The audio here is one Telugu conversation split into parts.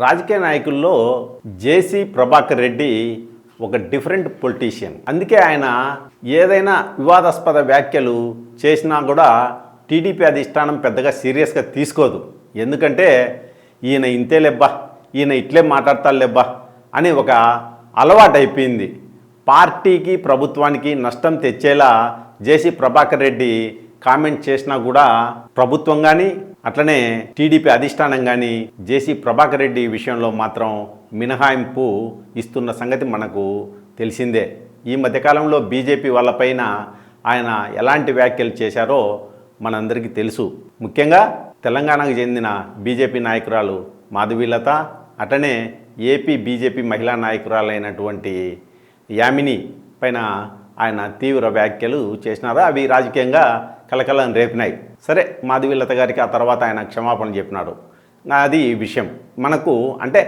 రాజకీయ నాయకుల్లో జేసీ ప్రభాకర్ రెడ్డి ఒక డిఫరెంట్ పొలిటీషియన్. అందుకే ఆయన ఏదైనా వివాదాస్పద వ్యాఖ్యలు చేసినా కూడా టీడీపీ అధిష్టానం పెద్దగా సీరియస్గా తీసుకోదు. ఎందుకంటే ఈయన ఇంతే లెబ్బా, ఈయన ఇట్లే మాట్లాడతాడు లెబ్బా అని ఒక అలవాటు అయిపోయింది. పార్టీకి ప్రభుత్వానికి నష్టం తెచ్చేలా జేసీ ప్రభాకర్ రెడ్డి కామెంట్ చేసినా కూడా ప్రభుత్వం కానీ అట్లనే టీడీపీ అధిష్టానం కానీ జేసీ ప్రభాకర్ రెడ్డి విషయంలో మాత్రం మినహాయింపు ఇస్తున్న సంగతి మనకు తెలిసిందే. ఈ మధ్యకాలంలో బీజేపీ వాళ్ళపైన ఆయన ఎలాంటి వ్యాఖ్యలు చేశారో మనందరికీ తెలుసు. ముఖ్యంగా తెలంగాణకు చెందిన బీజేపీ నాయకురాలు మాధవీలత, అట్లనే ఏపీ బీజేపీ మహిళా నాయకురాలైనటువంటి యామిని పైన ఆయన తీవ్ర వ్యాఖ్యలు చేసినారు. అవి రాజకీయంగా కలకలం రేపినాయి. సరే, మాధవీలత గారికి ఆ తర్వాత ఆయన క్షమాపణ చెప్పినాడు. అది విషయం. మనకు అంటే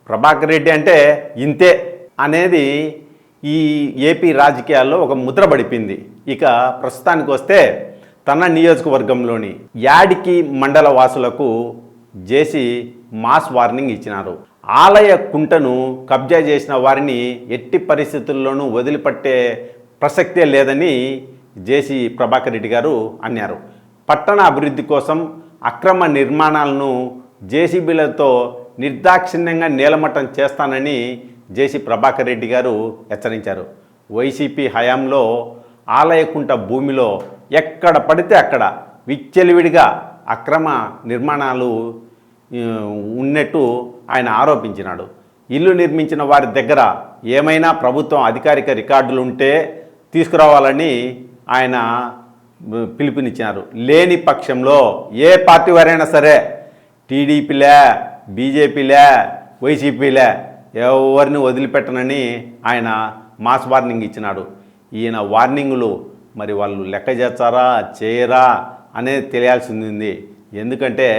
ప్రభాకర్ రెడ్డి అంటే ఇంతే అనేది ఈ ఏపీ రాజకీయాల్లో ఒక ముద్ర పడిపోయింది. ఇక ప్రస్తుతానికి వస్తే తన నియోజకవర్గంలోని యాడికి మండల వాసులకు జేసీ మాస్ వార్నింగ్ ఇచ్చినారు. ఆలయ కుంటను కబ్జా చేసిన వారిని ఎట్టి పరిస్థితుల్లోనూ వదిలిపెట్టే ప్రసక్తే లేదని జేసీ ప్రభాకర్ రెడ్డి గారు అన్నారు. పట్టణ అభివృద్ధి కోసం అక్రమ నిర్మాణాలను జేసీబీలతో నిర్దాక్షిణ్యంగా నేలమట్టం చేస్తానని జేసీ ప్రభాకర్ రెడ్డి గారు హెచ్చరించారు. వైసీపీ హయాంలో ఆలయకుంట భూమిలో ఎక్కడ పడితే అక్కడ విచ్చలవిడిగా అక్రమ నిర్మాణాలు ఉన్నట్టు ఆయన ఆరోపించినాడు. ఇల్లు నిర్మించిన వారి దగ్గర ఏమైనా ప్రభుత్వం అధికారిక రికార్డులు ఉంటే తీసుకురావాలని ఆయన పిలుపునిచ్చారు. లేని పక్షంలో ఏ పార్టీ వారైనా సరే, టీడీపీలే, బీజేపీలే, వైసీపీలే, ఎవరిని వదిలిపెట్టనని ఆయన మాస్ వార్నింగ్ ఇచ్చినాడు. ఈయన వార్నింగులు మరి వాళ్ళు లెక్క చేస్తారా చేయరా అనేది తెలియాల్సి ఉంది. ఎందుకంటే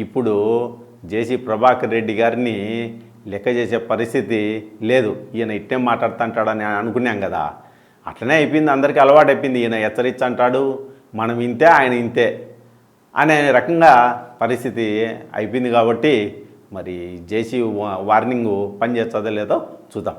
ఇప్పుడు జేసీ ప్రభాకర్ రెడ్డి గారిని లెక్క చేసే పరిస్థితి లేదు. ఈయన ఇట్టే మాట్లాడుతుంటాడని అనుకున్నాం కదా, అట్లనే అయిపోయింది. అందరికీ అలవాటు అయిపోయింది. ఈయన హెచ్చరించంటాడు, మనం ఇంతే ఆయన ఇంతే అనే రకంగా పరిస్థితి అయిపోయింది. కాబట్టి మరి జేసీ వార్నింగ్ పనిచేస్తుందో లేదో చూద్దాం.